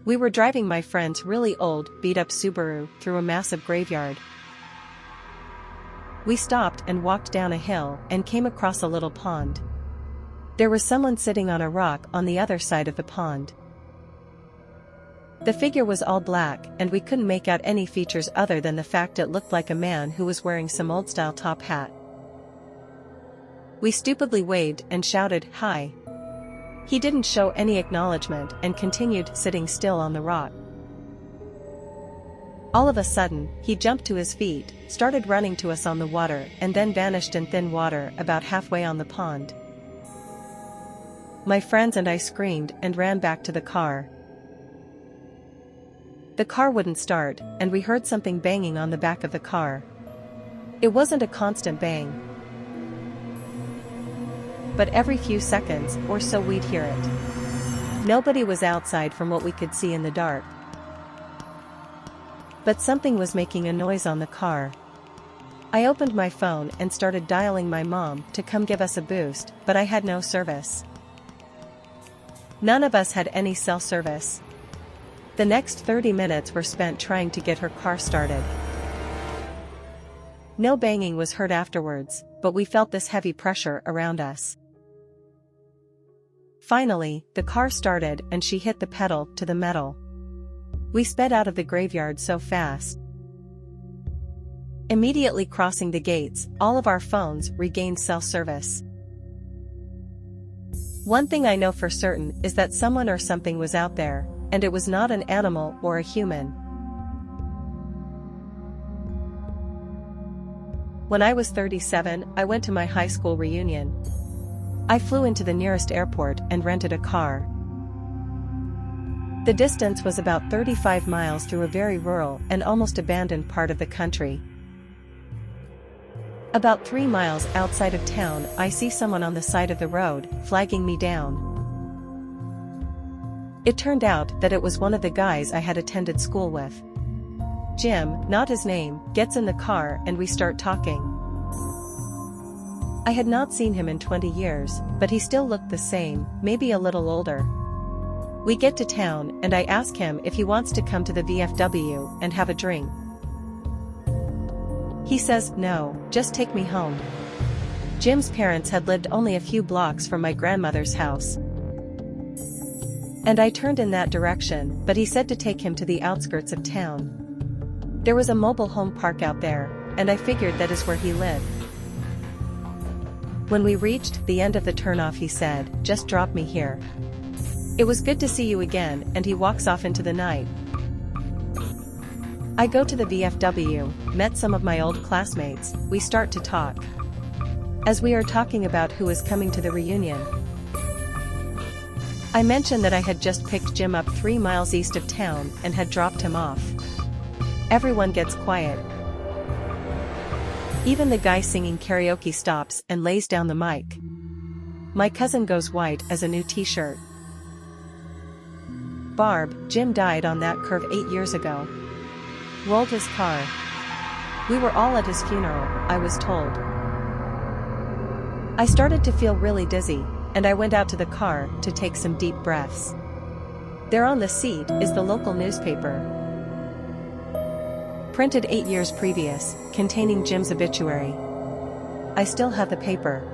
We were driving my friend's really old, beat-up Subaru through a massive graveyard. We stopped and walked down a hill and came across a little pond. There was someone sitting on a rock on the other side of the pond. The figure was all black and we couldn't make out any features other than the fact it looked like a man who was wearing some old-style top hat. We stupidly waved and shouted, "Hi." He didn't show any acknowledgement and continued sitting still on the rock. All of a sudden, he jumped to his feet, started running to us on the water and then vanished in thin water about halfway on the pond. My friends and I screamed and ran back to the car. The car wouldn't start, and we heard something banging on the back of the car. It wasn't a constant bang, but every few seconds or so we'd hear it. Nobody was outside from what we could see in the dark. But something was making a noise on the car. I opened my phone and started dialing my mom to come give us a boost, but I had no service. None of us had any cell service. The next 30 minutes were spent trying to get her car started. No banging was heard afterwards, but we felt this heavy pressure around us. Finally, the car started and she hit the pedal to the metal. We sped out of the graveyard so fast. Immediately crossing the gates, all of our phones regained cell service. One thing I know for certain is that someone or something was out there, and it was not an animal or a human. When I was 37, I went to my high school reunion. I flew into the nearest airport and rented a car. The distance was about 35 miles through a very rural and almost abandoned part of the country. About 3 miles outside of town, I see someone on the side of the road, flagging me down. It turned out that it was one of the guys I had attended school with. Jim, not his name, gets in the car and we start talking. I had not seen him in 20 years, but he still looked the same, maybe a little older. We get to town and I ask him if he wants to come to the VFW and have a drink. He says, "No, just take me home." Jim's parents had lived only a few blocks from my grandmother's house. And I turned in that direction, but he said to take him to the outskirts of town. There was a mobile home park out there, and I figured that is where he lived. When we reached the end of the turnoff he said, "Just drop me here. It was good to see you again," and he walks off into the night. I go to the VFW, met some of my old classmates, we start to talk. As we are talking about who is coming to the reunion, I mentioned that I had just picked Jim up 3 miles east of town and had dropped him off. Everyone gets quiet. Even the guy singing karaoke stops and lays down the mic. My cousin goes white as a new t-shirt. "Barb, Jim died on that curve 8 years ago. Rolled his car. We were all at his funeral," I was told. I started to feel really dizzy, and I went out to the car to take some deep breaths. There on the seat is the local newspaper, printed 8 years previous, containing Jim's obituary. I still have the paper.